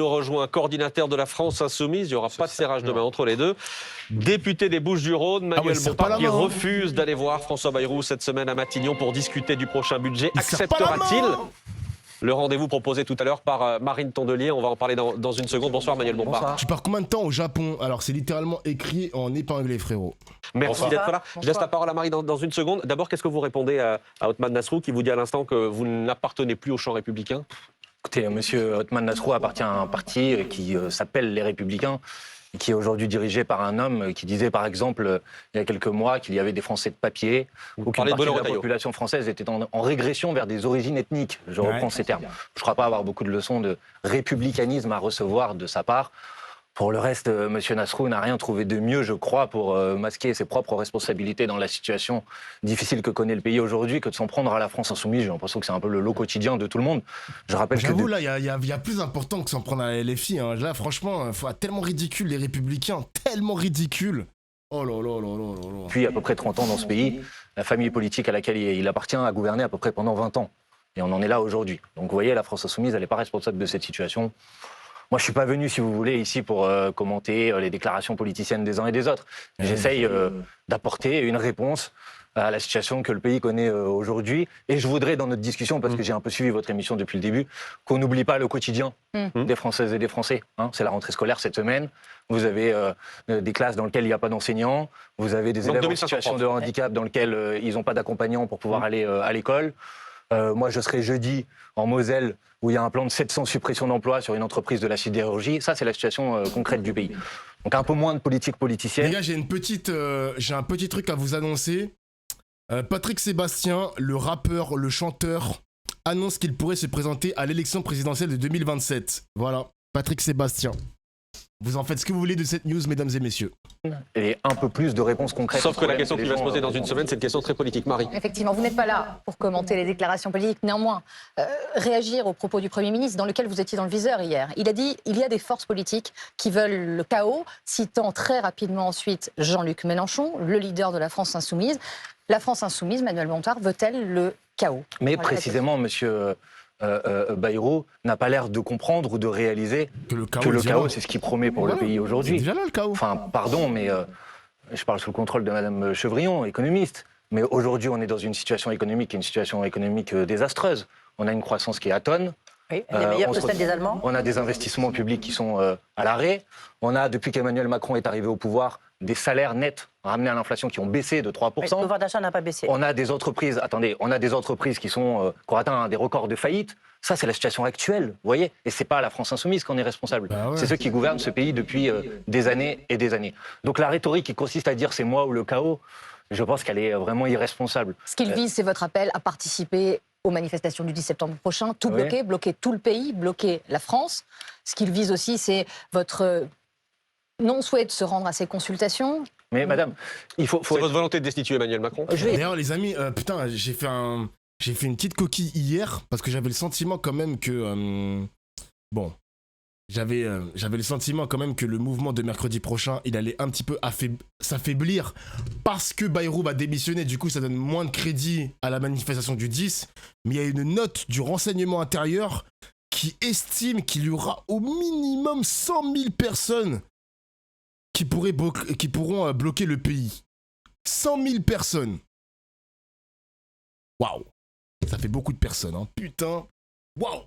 nous rejoint, coordinateur de la France Insoumise. Il n'y aura pas de serrage de main entre les deux. Député des Bouches-du-Rhône, Manuel Bompard, qui refuse d'aller voir François Bayrou cette semaine à Matignon pour discuter du prochain budget. Acceptera-t-il le rendez-vous proposé tout à l'heure par Marine Tondelier? On va en parler dans une seconde. Bonsoir Manuel Bompard. Bonsoir. Tu pars combien de temps au Japon? Alors c'est littéralement écrit en épinglé, frérot. Merci d'être là. Je laisse la parole à Marie dans une seconde. D'abord, qu'est-ce que vous répondez à Othmane Nasrou qui vous dit à l'instant que vous n'appartenez plus au champ républicain? Écoutez, M. Othmane Nasrou appartient à un parti qui s'appelle Les Républicains, et qui est aujourd'hui dirigé par un homme qui disait, par exemple, il y a quelques mois, qu'il y avait des Français de papier, ou qu'une partie de la population française était en régression vers des origines ethniques. Je reprends ces termes. Je ne crois pas avoir beaucoup de leçons de républicanisme à recevoir de sa part. Pour le reste, M. Nasrou n'a rien trouvé de mieux, je crois, pour masquer ses propres responsabilités dans la situation difficile que connaît le pays aujourd'hui, que de s'en prendre à la France Insoumise. J'ai l'impression que c'est un peu le lot quotidien de tout le monde. Je rappelle que... J'avoue, là, il y a plus important que s'en prendre à la LFI. Hein. Là, franchement, tellement ridicule, les Républicains, tellement ridicule. Oh là là là là là. Depuis à peu près 30 ans dans ce pays, la famille politique à laquelle il appartient a gouverné à peu près pendant 20 ans. Et on en est là aujourd'hui. Donc vous voyez, la France Insoumise, elle n'est pas responsable de cette situation. Moi, je ne suis pas venu, si vous voulez, ici pour commenter les déclarations politiciennes des uns et des autres. J'essaye d'apporter une réponse à la situation que le pays connaît aujourd'hui. Et je voudrais, dans notre discussion, parce que j'ai un peu suivi votre émission depuis le début, qu'on n'oublie pas le quotidien des Françaises et des Français. Hein, c'est la rentrée scolaire cette semaine. Vous avez des classes dans lesquelles il n'y a pas d'enseignants. Vous avez des élèves en situation de handicap dans lesquels ils n'ont pas d'accompagnant pour pouvoir aller à l'école. Moi, je serai jeudi en Moselle, où il y a un plan de 700 suppressions d'emplois sur une entreprise de la sidérurgie. Ça, c'est la situation concrète du pays. Donc un peu moins de politique politicienne. Les gars, j'ai un petit truc à vous annoncer. Patrick Sébastien, le rappeur, le chanteur, annonce qu'il pourrait se présenter à l'élection présidentielle de 2027. Voilà, Patrick Sébastien. Vous en faites ce que vous voulez de cette news, mesdames et messieurs. Et un peu plus de réponses concrètes. Sauf que la question qui va se poser dans une semaine, c'est une question très politique. Marie. Effectivement, vous n'êtes pas là pour commenter les déclarations politiques. Néanmoins, réagir aux propos du Premier ministre, dans lequel vous étiez dans le viseur hier. Il a dit il y a des forces politiques qui veulent le chaos, citant très rapidement ensuite Jean-Luc Mélenchon, le leader de la France Insoumise. La France Insoumise, Manuel Bompard, veut-elle le chaos? Mais précisément, monsieur... Bayrou n'a pas l'air de comprendre ou de réaliser que le chaos, c'est ce qu'il promet pour le pays aujourd'hui. C'est déjà là, le chaos. Enfin, pardon, mais je parle sous le contrôle de Madame Chevrillon, économiste. Mais aujourd'hui, on est dans une situation économique désastreuse. On a une croissance qui est atone. Oui, elle est meilleure que celle des Allemands. On a des investissements publics qui sont à l'arrêt. On a, depuis qu'Emmanuel Macron est arrivé au pouvoir, des salaires nets ramenés à l'inflation qui ont baissé de 3%. Oui, le pouvoir d'achat n'a pas baissé. On a des entreprises, qui ont atteint des records de faillite. Ça, c'est la situation actuelle, vous voyez. Et c'est pas la France Insoumise qui en est responsable. C'est ceux qui gouvernent ce pays depuis des années et des années. Donc la rhétorique qui consiste à dire c'est moi ou le chaos, je pense qu'elle est vraiment irresponsable. Ce qu'il vise, c'est votre appel à participer aux manifestations du 10 septembre prochain, tout bloquer, bloquer tout le pays, bloquer la France. Ce qu'il vise aussi, c'est votre non-souhait de se rendre à ces consultations. Mais madame, c'est votre volonté de destituer Emmanuel Macron? D'ailleurs, les amis, putain, j'ai fait une petite coquille hier, parce que j'avais le sentiment quand même que... J'avais le sentiment quand même que le mouvement de mercredi prochain, il allait un petit peu s'affaiblir parce que Bayrou va démissionner. Du coup, ça donne moins de crédit à la manifestation du 10. Mais il y a une note du renseignement intérieur qui estime qu'il y aura au minimum 100 000 personnes qui pourront bloquer le pays. 100 000 personnes. Waouh. Ça fait beaucoup de personnes, hein. Putain. Waouh.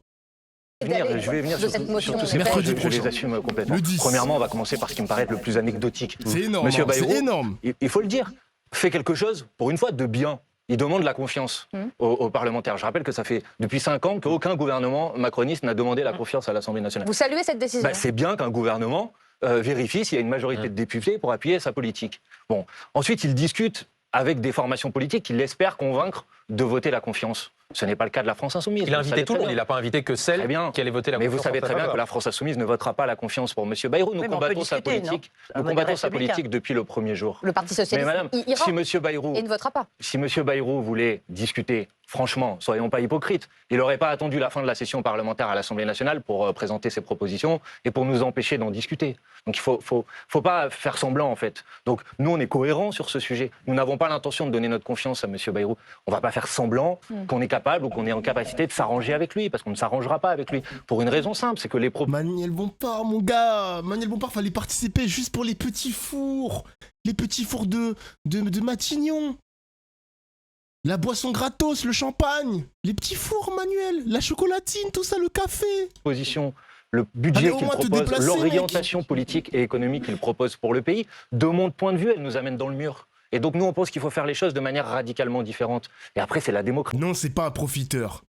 Je vais venir sur tous ces points, je les assume complètement. Premièrement, on va commencer par ce qui me paraît être le plus anecdotique. C'est énorme, Monsieur Bayrou, c'est énorme. Il faut le dire, fait quelque chose, pour une fois, de bien. Il demande la confiance aux parlementaires. Je rappelle que ça fait depuis 5 ans qu'aucun gouvernement macroniste n'a demandé la confiance à l'Assemblée nationale. Vous saluez cette décision? C'est bien qu'un gouvernement vérifie s'il y a une majorité de députés pour appuyer sa politique. Bon. Ensuite, il discute avec des formations politiques qu'il espère convaincre de voter la confiance. Ce n'est pas le cas de la France Insoumise. Il a invité tout le monde, il n'a pas invité que celle qui allait voter la confiance. Mais vous savez très bien que la France Insoumise ne votera pas la confiance pour M. Bayrou. Nous combattons sa politique depuis le premier jour. Le Parti Socialiste, mais madame, ira si M. Bayrou, et ne votera pas. Si M. Bayrou voulait discuter, franchement, soyons pas hypocrites, il n'aurait pas attendu la fin de la session parlementaire à l'Assemblée nationale pour présenter ses propositions et pour nous empêcher d'en discuter. Donc il faut pas faire semblant, en fait. Donc nous, on est cohérents sur ce sujet. Nous n'avons pas l'intention de donner notre confiance à M. Bayrou. On ne va pas faire semblant qu'on est capable ou qu'on est en capacité de s'arranger avec lui, parce qu'on ne s'arrangera pas avec lui. Pour une raison simple, c'est que les propos... Manuel Bompard, mon gars, Manuel Bompard, fallait participer juste pour les petits fours de Matignon. La boisson gratos, le champagne, les petits fours, Manuel, la chocolatine, tout ça, le café. Le budget qu'il propose, déplacer, l'orientation politique et économique qu'il propose pour le pays, de mon point de vue, elle nous amène dans le mur. Et donc nous, on pense qu'il faut faire les choses de manière radicalement différente. Et après, c'est la démocratie. Non, c'est pas un profiteur.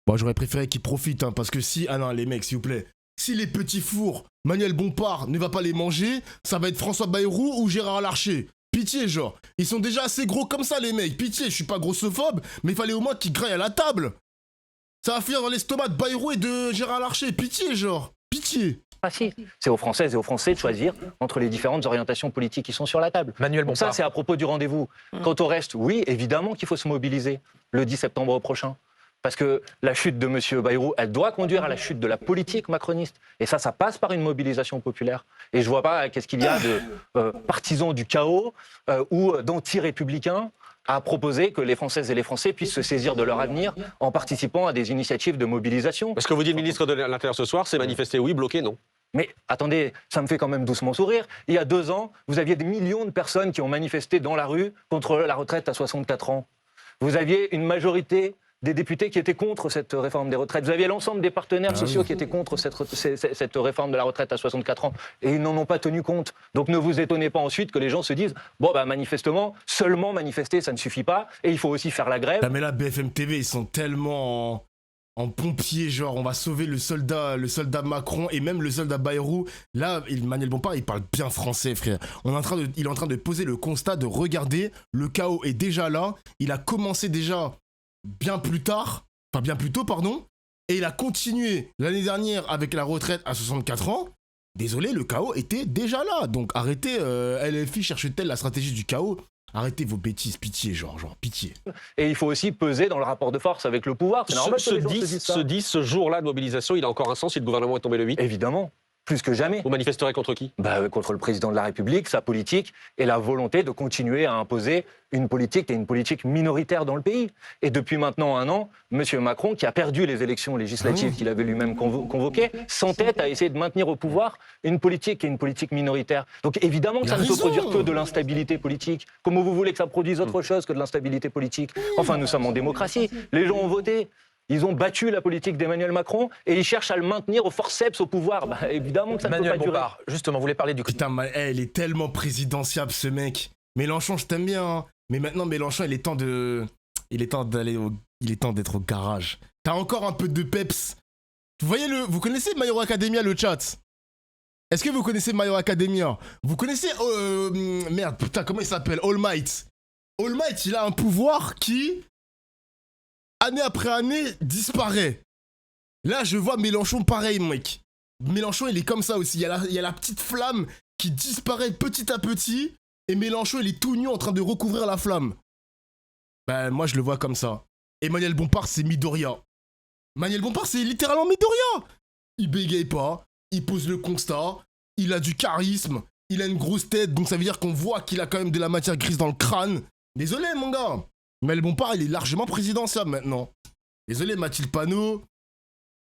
Bon, j'aurais préféré qu'il profite, hein, parce que si... Ah non, les mecs, s'il vous plaît. Si les petits fours, Manuel Bompard ne va pas les manger, ça va être François Bayrou ou Gérard Larcher. Pitié, genre. Ils sont déjà assez gros comme ça, les mecs. Pitié, je suis pas grossophobe, mais il fallait au moins qu'ils graillent à la table. Ça va finir dans l'estomac de Bayrou et de Gérard Larcher. Pitié, genre. Pitié. C'est aux Françaises et aux Français de choisir entre les différentes orientations politiques qui sont sur la table. Manuel Donc Bompard. ça, c'est à propos du rendez-vous. Quant au reste, oui, évidemment qu'il faut se mobiliser le 10 septembre prochain. Parce que la chute de M. Bayrou, elle doit conduire à la chute de la politique macroniste. Et ça passe par une mobilisation populaire. Et je vois pas qu'est-ce qu'il y a de partisans du chaos ou d'anti-républicains à proposer que les Françaises et les Français puissent se saisir de leur avenir en participant à des initiatives de mobilisation. Parce que vous dit le ministre de l'Intérieur ce soir, c'est manifester oui, bloquer non. Mais attendez, ça me fait quand même doucement sourire. Il y a 2 ans, vous aviez des millions de personnes qui ont manifesté dans la rue contre la retraite à 64 ans. Vous aviez une majorité des députés qui étaient contre cette réforme des retraites. Vous aviez l'ensemble des partenaires sociaux qui étaient contre cette réforme de la retraite à 64 ans. Et ils n'en ont pas tenu compte. Donc ne vous étonnez pas ensuite que les gens se disent « Bon, bah manifestement, seulement manifester, ça ne suffit pas. Et il faut aussi faire la grève. » Ah mais là, BFM TV, ils sont tellement en pompier, genre on va sauver le soldat Macron et même le soldat Bayrou. Là, Manuel Bompard, il parle bien français, frère. Il est en train de poser le constat de regarder, le chaos est déjà là. Il a commencé déjà bien plus tôt, et il a continué l'année dernière avec la retraite à 64 ans. Désolé, le chaos était déjà là. Donc arrêtez, LFI cherche-t-elle la stratégie du chaos? Arrêtez vos bêtises, pitié, genre pitié. Et il faut aussi peser dans le rapport de force avec le pouvoir. C'est normal que les gens se disent ça. Ce jour-là de mobilisation, il a encore un sens si le gouvernement est tombé le 8? Évidemment. Plus que jamais. Vous manifesterez contre qui? Contre le président de la République, sa politique et la volonté de continuer à imposer une politique minoritaire dans le pays. Et depuis maintenant 1 an, M. Macron, qui a perdu les élections législatives qu'il avait lui-même convoquées, s'entête à essayer de maintenir au pouvoir une politique minoritaire. Donc évidemment que ça ne peut produire que de l'instabilité politique. Comment vous voulez que ça produise autre chose que de l'instabilité politique? Enfin, nous sommes en démocratie. Les gens ont voté. Ils ont battu la politique d'Emmanuel Macron et ils cherchent à le maintenir au forceps au pouvoir. Évidemment que ça ne peut pas durer. Manuel Bompard, justement, vous voulez parler du... Putain, il est tellement présidentiable, ce mec. Mélenchon, je t'aime bien, hein. Mais maintenant, Mélenchon, il est temps d'être au garage. T'as encore un peu de peps. Vous connaissez My Hero Academia, le chat? Est-ce que vous connaissez My Hero Academia? Vous connaissez... merde, putain, comment il s'appelle? All Might. All Might, il a un pouvoir qui... année après année, disparaît. Là, je vois Mélenchon pareil, mec. Mélenchon, il est comme ça aussi. Il y a la petite flamme qui disparaît petit à petit. Et Mélenchon, il est tout nu en train de recouvrir la flamme. Moi, je le vois comme ça. Emmanuel Bompard, c'est Midoriya. Manuel Bompard, c'est littéralement Midoriya. Il bégaye pas. Il pose le constat. Il a du charisme. Il a une grosse tête. Donc, ça veut dire qu'on voit qu'il a quand même de la matière grise dans le crâne. Désolé, mon gars. Manuel Bompard, il est largement présidentiable maintenant. Désolé, Mathilde Panot,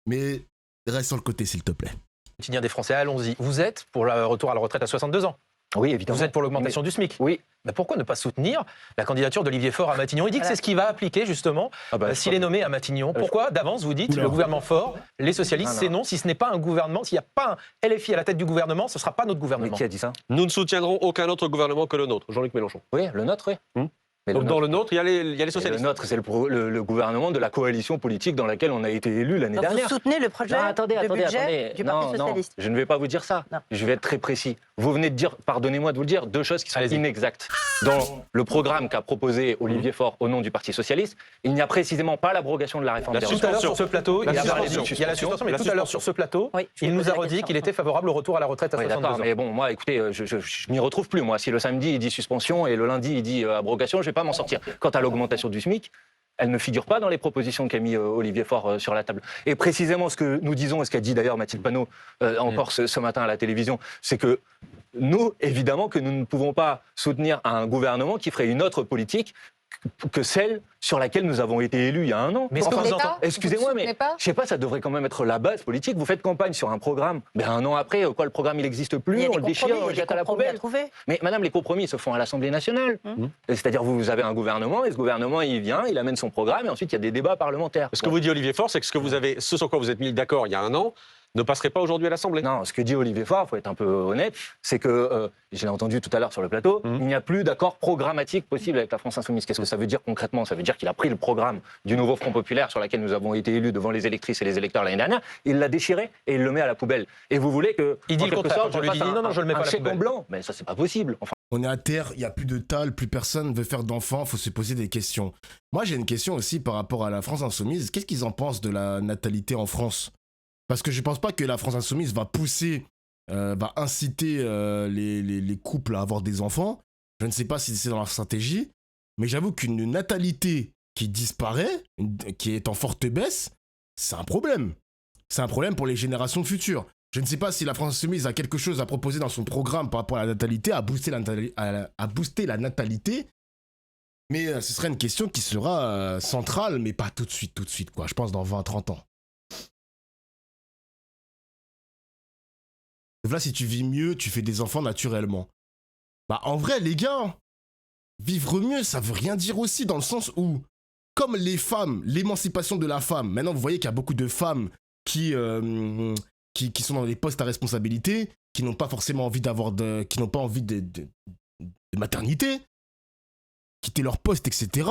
mais reste sur le côté, s'il te plaît. Quotidien des Français, allons-y. Vous êtes pour le retour à la retraite à 62 ans? Oui, évidemment. Vous êtes pour l'augmentation du SMIC? Oui. Mais pourquoi ne pas soutenir la candidature d'Olivier Faure à Matignon? Il dit que c'est ce qu'il va appliquer, justement, s'il est nommé à Matignon. Pourquoi, d'avance, vous dites, le gouvernement Faure, les socialistes, c'est non. Si ce n'est pas un gouvernement, s'il n'y a pas un LFI à la tête du gouvernement, ce ne sera pas notre gouvernement. Mais qui a dit ça? Nous ne soutiendrons aucun autre gouvernement que le nôtre, Jean-Luc Mélenchon. Oui, le nôtre, oui. Donc dans le nôtre, il y a les socialistes. Le nôtre, c'est le gouvernement de la coalition politique dans laquelle on a été élu l'année dernière. Vous soutenez le projet de budget du Parti socialiste? Je ne vais pas vous dire ça. Non. Je vais être très précis. Vous venez de dire, pardonnez-moi de vous le dire, 2 choses qui sont inexactes. Dans le programme qu'a proposé Olivier Faure au nom du Parti socialiste, il n'y a précisément pas l'abrogation de la réforme des retraites. Tout à l'heure sur ce plateau, il y a la suspension, mais tout à l'heure sur ce plateau, il nous a redit qu'il était favorable au retour à la retraite à 62 ans. Mais bon, moi, écoutez, je m'y retrouve plus, moi. Si le samedi, il dit suspension et le lundi, il dit abrogation, je ne vais pas m'en sortir. Quant à l'augmentation du SMIC, elle ne figure pas dans les propositions qu'a mis Olivier Faure sur la table. Et précisément ce que nous disons, et ce qu'a dit d'ailleurs Mathilde Panot encore ce matin à la télévision, c'est que nous, évidemment, que nous ne pouvons pas soutenir un gouvernement qui ferait une autre politique que celle sur laquelle nous avons été élus il y a un an. Mais est-ce que vous entendez... Excusez-moi, mais je sais pas, ça devrait quand même être la base politique. Vous faites campagne sur un programme, mais un an après, quoi, le programme il n'existe plus, on le déchire, on le jette à la poubelle. Mais madame, les compromis se font à l'Assemblée nationale. C'est-à-dire vous avez un gouvernement et ce gouvernement il vient, il amène son programme et ensuite il y a des débats parlementaires. Ce que vous dit Olivier Faure, c'est que ce sur quoi vous êtes mis d'accord il y a un an ne passerait pas aujourd'hui à l'Assemblée. Non, ce que dit Olivier Faure, il faut être un peu honnête, c'est que, je l'ai entendu tout à l'heure sur le plateau, il n'y a plus d'accord programmatique possible avec la France Insoumise. Qu'est-ce que ça veut dire concrètement? Ça veut dire qu'il a pris le programme du nouveau Front Populaire sur lequel nous avons été élus devant les électrices et les électeurs l'année dernière, il l'a déchiré et il le met à la poubelle. Et vous voulez que... Il dit le contraire, on lui dit non, je le mets pas à la poubelle. Un chèque en blanc, mais ça c'est pas possible. Enfin, on est à terre, il n'y a plus de tal, plus personne veut faire d'enfants, il faut se poser des questions. Moi j'ai une question aussi par rapport à la France Insoumise. Qu'est-ce qu'ils en pensent de la natalité en France? Parce que je ne pense pas que la France Insoumise va pousser, va inciter les couples à avoir des enfants. Je ne sais pas si c'est dans leur stratégie, mais j'avoue qu'une natalité qui disparaît, qui est en forte baisse, c'est un problème. C'est un problème pour les générations futures. Je ne sais pas si la France Insoumise a quelque chose à proposer dans son programme par rapport à la natalité, à booster la natalité. Mais ce serait une question qui sera centrale, mais pas tout de suite, quoi. Je pense dans 20-30 ans. Là, si tu vis mieux, tu fais des enfants naturellement. Bah, en vrai, les gars, vivre mieux, ça veut rien dire aussi, dans le sens où, comme les femmes, l'émancipation de la femme, maintenant, vous voyez qu'il y a beaucoup de femmes qui sont dans des postes à responsabilité, qui n'ont pas forcément envie qui n'ont pas envie de maternité, quitter leur poste, etc.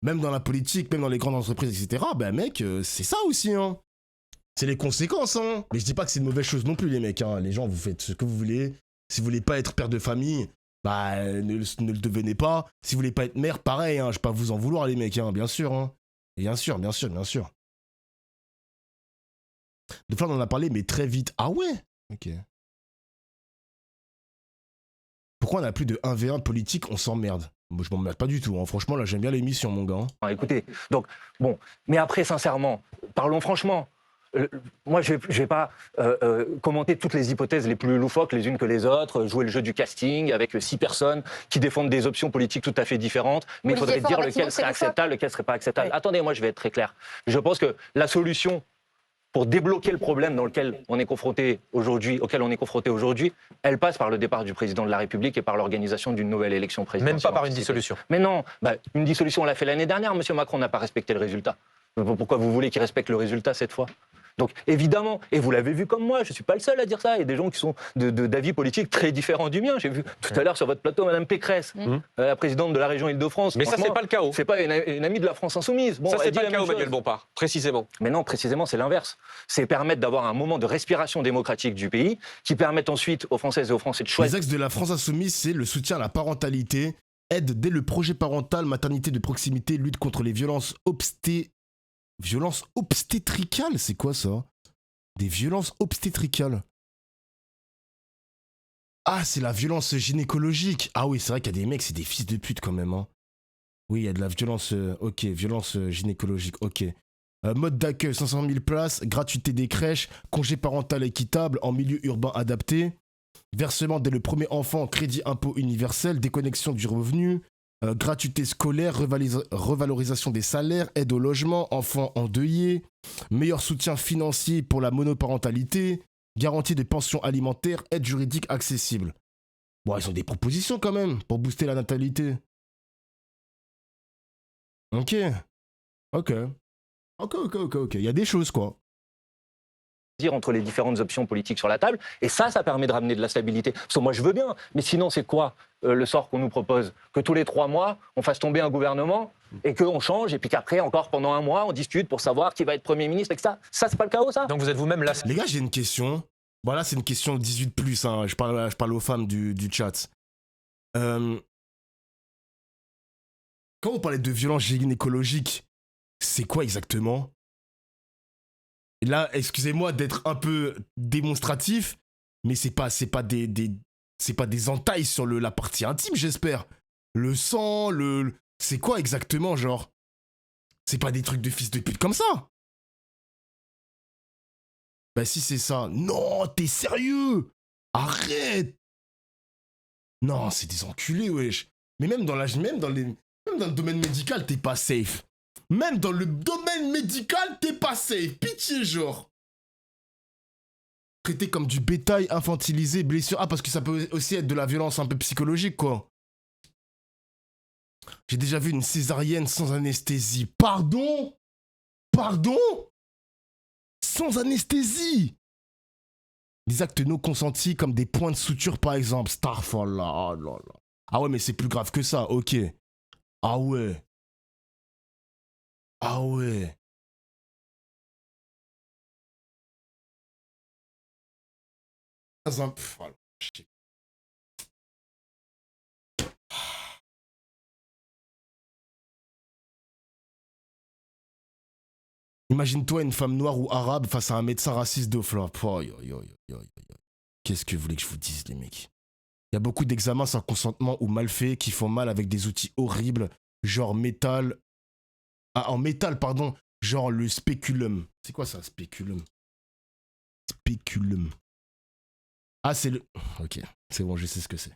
Même dans la politique, même dans les grandes entreprises, etc. Ben, mec, c'est ça aussi, hein. C'est les conséquences, hein. Mais je dis pas que c'est une mauvaise chose non plus, les mecs, hein. Les gens, vous faites ce que vous voulez. Si vous voulez pas être père de famille, bah, ne le devenez pas. Si vous voulez pas être mère, pareil, hein. Je vais pas vous en vouloir, les mecs, hein. Bien sûr, hein. Bien sûr. De fois, on en a parlé, mais très vite. Ah ouais? Ok. Pourquoi on a plus de 1v1 politique? On s'emmerde. Moi, je m'emmerde pas du tout, hein. Franchement, là, j'aime bien l'émission, mon gars. Écoutez, donc, bon, mais après, sincèrement, parlons franchement. Moi, je vais pas commenter toutes les hypothèses les plus loufoques les unes que les autres, jouer le jeu du casting avec 6 personnes qui défendent des options politiques tout à fait différentes, mais il faudrait dire lequel serait acceptable, lequel serait pas acceptable. Oui. Attendez, moi, je vais être très clair. Je pense que la solution pour débloquer le problème auquel on est confronté aujourd'hui, elle passe par le départ du président de la République et par l'organisation d'une nouvelle élection présidentielle. Même pas par une dissolution. Mais non, une dissolution, on l'a fait l'année dernière. Monsieur Macron n'a pas respecté le résultat. Pourquoi vous voulez qu'il respecte le résultat cette fois? Donc évidemment, et vous l'avez vu comme moi, je ne suis pas le seul à dire ça, il y a des gens qui sont d'avis politiques très différents du mien. J'ai vu tout à l'heure sur votre plateau Mme Pécresse, la présidente de la région Île-de-France. Mais ça, c'est pas le chaos. C'est pas une amie de la France Insoumise. Bon, ça, c'est pas le chaos, Manuel Bompard, précisément. Mais non, précisément, c'est l'inverse. C'est permettre d'avoir un moment de respiration démocratique du pays, qui permettent ensuite aux Françaises et aux Français de choisir. Les axes de la France Insoumise, c'est le soutien à la parentalité, aide dès le projet parental, maternité de proximité, lutte contre les violences obstétricales, c'est quoi ça? Des violences obstétricales. Ah, c'est la violence gynécologique. Ah oui, c'est vrai qu'il y a des mecs, c'est des fils de pute quand même, hein. Oui, il y a de la violence, ok, violence gynécologique, ok. Mode d'accueil, 500 000 places, gratuité des crèches, congé parental équitable en milieu urbain adapté, versement dès le premier enfant, crédit impôt universel, déconnexion du revenu, gratuité scolaire, revalorisation des salaires, aide au logement, enfants endeuillés, meilleur soutien financier pour la monoparentalité, garantie de pension alimentaire, aide juridique accessible. Bon, ils ont des propositions quand même pour booster la natalité. Ok. Il y a des choses, quoi. Entre les différentes options politiques sur la table, et ça permet de ramener de la stabilité. Parce que moi, je veux bien, mais sinon, c'est quoi le sort qu'on nous propose? Que tous les 3 mois, on fasse tomber un gouvernement, et qu'on change, et puis qu'après, encore pendant 1 mois, on discute pour savoir qui va être Premier ministre, et que ça, c'est pas le chaos, ça? Donc vous êtes vous-même là. Les gars, j'ai une question. Voilà, c'est une question 18+, hein. Je parle aux femmes du chat. Quand vous parlez de violence gynécologique, c'est quoi exactement? Là, excusez-moi d'être un peu démonstratif, mais c'est pas des entailles sur la partie intime, j'espère. Le sang, c'est quoi exactement, genre? C'est pas des trucs de fils de pute comme ça? Bah si c'est ça. Non, t'es sérieux? Arrête! Non, c'est des enculés, wesh. Mais même dans même dans le domaine médical, t'es pas safe. Même dans le domaine médical, t'es pas safe. Pitié, genre. Traité comme du bétail, infantilisé, blessure. Ah, parce que ça peut aussi être de la violence un peu psychologique, quoi. J'ai déjà vu une césarienne sans anesthésie. Pardon? Pardon? Sans anesthésie? Des actes non consentis comme des points de suture, par exemple. Starfall, oh là là. Ah ouais, mais c'est plus grave que ça, ok. Ah ouais. Ah ouais. Imagine-toi une femme noire ou arabe face à un médecin raciste de flop. Qu'est-ce que vous voulez que je vous dise, les mecs? Il y a beaucoup d'examens sans consentement ou mal faits qui font mal avec des outils horribles, genre métal. Ah, en métal, pardon. Genre le spéculum. C'est quoi ça, spéculum? Spéculum. Ah, c'est le... Ok, c'est bon, je sais ce que c'est.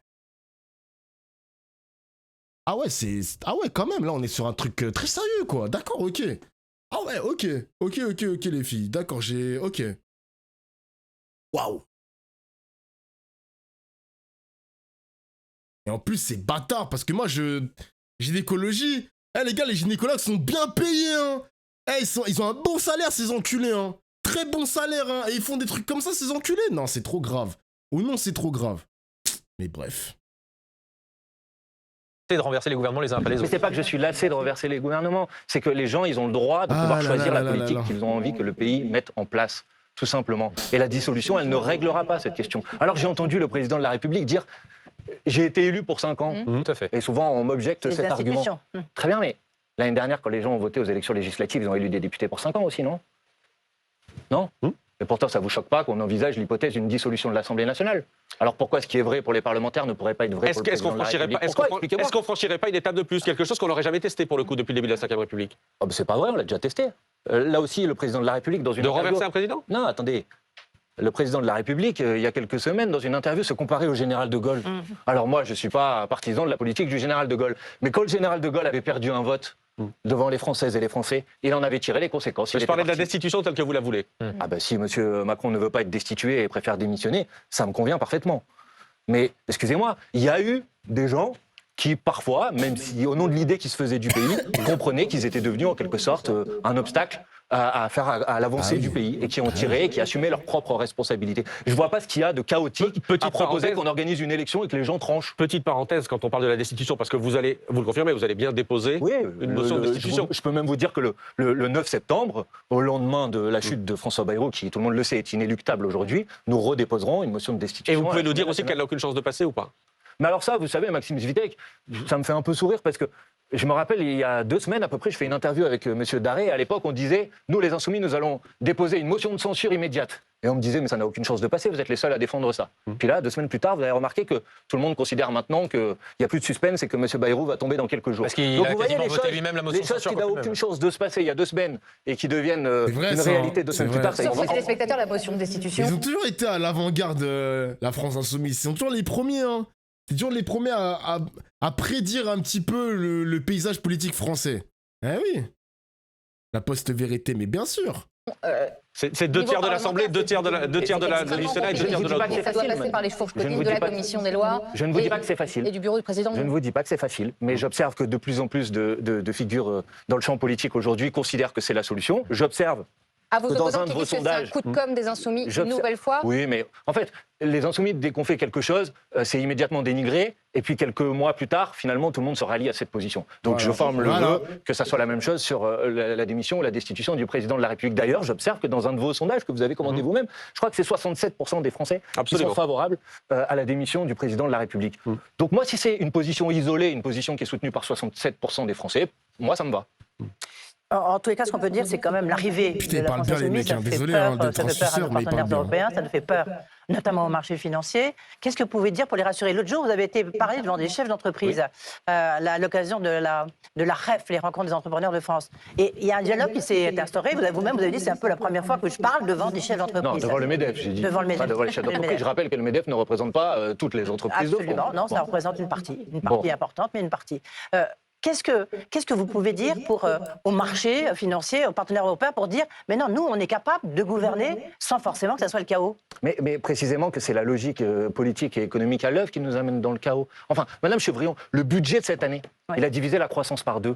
Ah ouais, c'est... Ah ouais, quand même, là, on est sur un truc très sérieux, quoi. D'accord, ok. Ah ouais, ok. Ok, les filles. D'accord, j'ai... Ok. Waouh. Et en plus, c'est bâtard, parce que moi, gynécologie... Eh, les gars, les gynécologues sont bien payés, hein. Eh, ils ont un bon salaire, ces enculés, hein. Très bon salaire, hein. Et ils font des trucs comme ça, ces enculés. Non, c'est trop grave. Ou non, c'est trop grave. Mais bref. De renverser les gouvernements les uns après les autres. Mais c'est pas que je suis lassé de renverser les gouvernements, c'est que les gens, ils ont le droit de pouvoir choisir la politique qu'ils ont envie que le pays mette en place, tout simplement. Et la dissolution, elle ne réglera pas cette question. Alors j'ai entendu le président de la République dire « j'ai été élu pour 5 ans ». Tout à fait. Et souvent, on m'objecte cet argument. Très bien, mais l'année dernière, quand les gens ont voté aux élections législatives, ils ont élu des députés pour 5 ans aussi, non? Non? Et pourtant, ça ne vous choque pas qu'on envisage l'hypothèse d'une dissolution de l'Assemblée nationale? Alors pourquoi ce qui est vrai pour les parlementaires ne pourrait pas être vrai pour le président de la République? Est-ce qu'on franchirait pas une étape de plus? Quelque chose qu'on n'aurait jamais testé pour le coup depuis le début de la 5e République? Oh, c'est pas vrai, on l'a déjà testé. Là aussi, le président de la République, dans une interview... renverser un président? Non, attendez. Le président de la République, il y a quelques semaines, dans une interview, se comparait au général de Gaulle. Alors moi, je ne suis pas partisan de la politique du général de Gaulle. Mais quand le général de Gaulle avait perdu un vote devant les Françaises et les Français, il en avait tiré les conséquences. Je parlais de la destitution telle que vous la voulez. Ah ben si M. Macron ne veut pas être destitué et préfère démissionner, ça me convient parfaitement. Mais, excusez-moi, il y a eu des gens qui, parfois, même si au nom de l'idée qui se faisait du pays, comprenaient qu'ils étaient devenus en quelque sorte un obstacle à l'avancée du pays et qui ont tiré et qui assumaient leurs propres responsabilités. Je ne vois pas ce qu'il y a de chaotique à proposer qu'on organise une élection et que les gens tranchent. Petite parenthèse, quand on parle de la destitution, parce que vous le confirmez, vous allez bien déposer une motion de destitution. Je peux même vous dire que le 9 septembre, au lendemain de la chute de François Bayrou, qui, tout le monde le sait, est inéluctable aujourd'hui, nous redéposerons une motion de destitution. Et vous pouvez nous dire aussi qu'elle n'a aucune chance de passer ou pas? Mais alors ça, vous savez, Maxime Zvitek, ça me fait un peu sourire parce que je me rappelle, il y a 2 semaines à peu près, je fais une interview avec M. Daré. Et à l'époque, on disait, nous les Insoumis, nous allons déposer une motion de censure immédiate. Et on me disait, mais ça n'a aucune chance de passer, vous êtes les seuls à défendre ça. Puis là, 2 semaines plus tard, vous avez remarqué que tout le monde considère maintenant qu'il n'y a plus de suspense et que M. Bayrou va tomber dans quelques jours. Parce qu'il a quasiment voté lui-même la motion de censure. Les choses qui n'ont aucune chance de se passer il y a 2 semaines et qui deviennent une réalité 2 semaines plus tard. Sauf les téléspectateurs, la motion de destitution. Ils ont toujours été à l'avant-garde, la France Insoumise. Ils sont toujours les premiers, hein. C'est toujours les premiers à prédire un petit peu le paysage politique français. Eh oui. La post-vérité, mais bien sûr. C'est 2 tiers de l'Assemblée, 2 tiers du Sénat et 2 tiers de l'autre. Ça doit passer par les fourches politiques de la Commission des lois. Je ne vous dis pas que c'est facile. Et du bureau du président. Je ne vous dis pas que c'est facile, mais j'observe que de plus en plus de figures dans le champ politique aujourd'hui considèrent que c'est la solution. J'observe à vos dans un de vos vos sondages, c'est un coup de com' des Insoumis une nouvelle fois. Oui, mais en fait, les Insoumis, dès qu'on fait quelque chose, c'est immédiatement dénigré. Et puis quelques mois plus tard, finalement, tout le monde se rallie à cette position. Donc je forme le vœu que ça soit la même chose sur la démission ou la destitution du président de la République. D'ailleurs, j'observe que dans un de vos sondages que vous avez commandé vous-même, je crois que c'est 67% des Français qui sont favorables à la démission du président de la République. Donc moi, si c'est une position isolée, une position qui est soutenue par 67% des Français, moi, ça me va. En tous les cas, ce qu'on peut dire, c'est quand même l'arrivée de la France Insoumise. Ça fait peur à nos partenaires européens, ça nous fait peur, notamment au marché financier. Qu'est-ce que vous pouvez dire pour les rassurer? L'autre jour, vous avez été parlé devant des chefs d'entreprise à l'occasion de la REF, les rencontres des entrepreneurs de France. Et il y a un dialogue qui s'est instauré. Vous-même, vous avez dit c'est un peu la première fois que je parle devant des chefs d'entreprise. Non, devant le MEDEF, j'ai dit. Devant le MEDEF. Pas devant les chefs d'entreprise. Je rappelle que le MEDEF ne représente pas toutes les entreprises de France. Absolument, non, ça représente une partie importante, mais une partie. Qu'est-ce que vous pouvez dire aux marchés financiers, aux partenaires européens pour dire mais non, nous, on est capable de gouverner sans forcément que ça soit le chaos? Mais précisément que c'est la logique politique et économique à l'œuvre qui nous amène dans le chaos. Enfin, Madame Chevrillon, le budget de cette année, il a divisé la croissance par 2.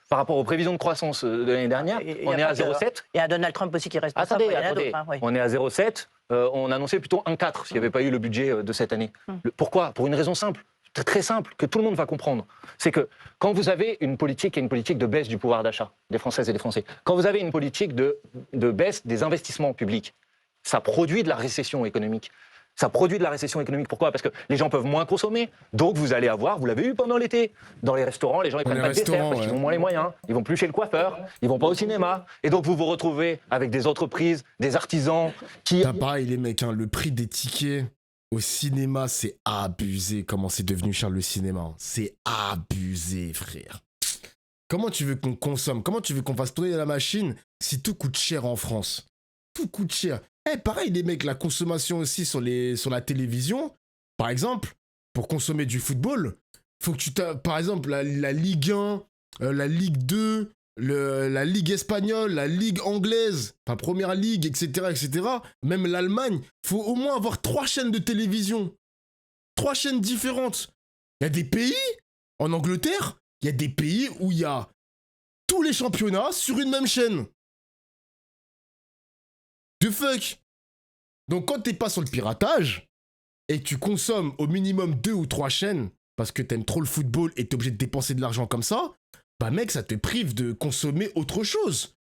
Par rapport aux prévisions de croissance de l'année dernière, on est à 0,7. Il y a Donald Trump aussi qui reste. Attendez. On est à 0,7. On annonçait plutôt 1,4 s'il n'y avait pas eu le budget de cette année. Pourquoi? Pour une raison simple. Très simple, que tout le monde va comprendre. C'est que quand vous avez une politique de baisse du pouvoir d'achat des Françaises et des Français, quand vous avez une politique de baisse des investissements publics, ça produit de la récession économique. Pourquoi? Parce que les gens peuvent moins consommer. Donc vous allez avoir, vous l'avez eu pendant l'été, dans les restaurants, les gens ils prennent pas de dessert parce qu'ils ont moins les moyens. Ils vont plus chez le coiffeur, ils vont pas au cinéma. Et donc vous vous retrouvez avec des entreprises, des artisans qui... T'as pareil les mecs, le prix des tickets au cinéma, c'est abusé. Comment c'est devenu cher le cinéma? C'est abusé, frère. Comment tu veux qu'on consomme? Comment tu veux qu'on fasse tourner la machine si tout coûte cher en France? Tout coûte cher. Pareil, les mecs, la consommation aussi sur la télévision, par exemple, pour consommer du football, faut que par exemple, la Ligue 1, la Ligue 2, la Ligue espagnole, la Ligue anglaise, enfin Première Ligue, etc., même l'Allemagne, faut au moins avoir 3 chaînes de télévision. 3 chaînes différentes. Il y a des pays, en Angleterre, il y a des pays où il y a tous les championnats sur une même chaîne. The fuck. Donc quand t'es pas sur le piratage, et tu consommes au minimum 2 ou 3 chaînes, parce que t'aimes trop le football et t'es obligé de dépenser de l'argent comme ça, bah mec, ça te prive de consommer autre chose.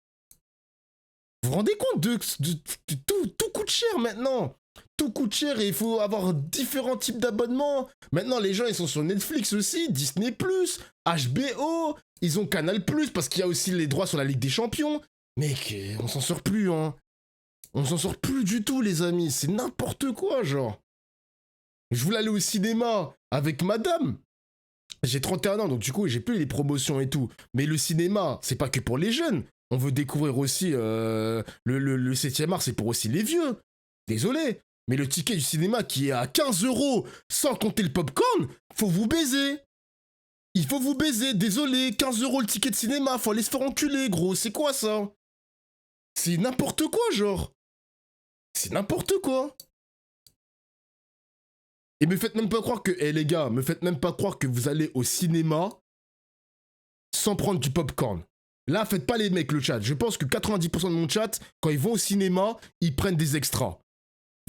Vous vous rendez compte tout coûte cher maintenant. Tout coûte cher et il faut avoir différents types d'abonnements. Maintenant, les gens, ils sont sur Netflix aussi, Disney+, HBO, ils ont Canal+, parce qu'il y a aussi les droits sur la Ligue des Champions. Mec, on s'en sort plus, hein. On s'en sort plus du tout, les amis. C'est n'importe quoi, genre. Je voulais aller au cinéma avec madame. J'ai 31 ans, donc du coup, j'ai plus les promotions et tout. Mais le cinéma, c'est pas que pour les jeunes. On veut découvrir aussi le 7e art, c'est pour aussi les vieux. Désolé. Mais le ticket du cinéma qui est à 15 €, sans compter le popcorn, faut vous baiser. Il faut vous baiser. Désolé, 15 € le ticket de cinéma, faut aller se faire enculer, gros. C'est quoi ça? C'est n'importe quoi, genre. C'est n'importe quoi. Et me faites même pas croire que... les gars, me faites même pas croire que vous allez au cinéma sans prendre du popcorn. Là, faites pas les mecs, le chat. Je pense que 90% de mon chat, quand ils vont au cinéma, ils prennent des extras.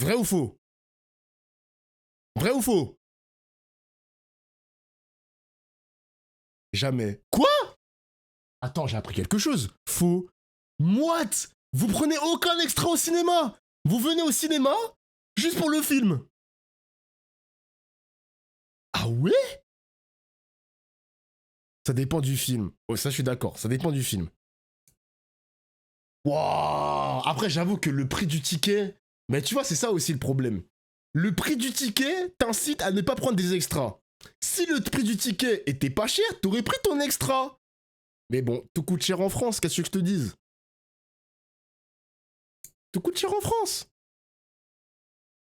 Vrai ou faux? Vrai ou faux? Jamais. Quoi? Attends, j'ai appris quelque chose. Faux. What? Vous prenez aucun extra au cinéma? Vous venez au cinéma juste pour le film? Ah ouais? Ça dépend du film. Oh, ça, je suis d'accord. Ça dépend du film. Wow. Après, j'avoue que le prix du ticket... Mais tu vois, c'est ça aussi le problème. Le prix du ticket t'incite à ne pas prendre des extras. Si le prix du ticket était pas cher, t'aurais pris ton extra. Mais bon, tout coûte cher en France, qu'est-ce que je te dise? Tout coûte cher en France.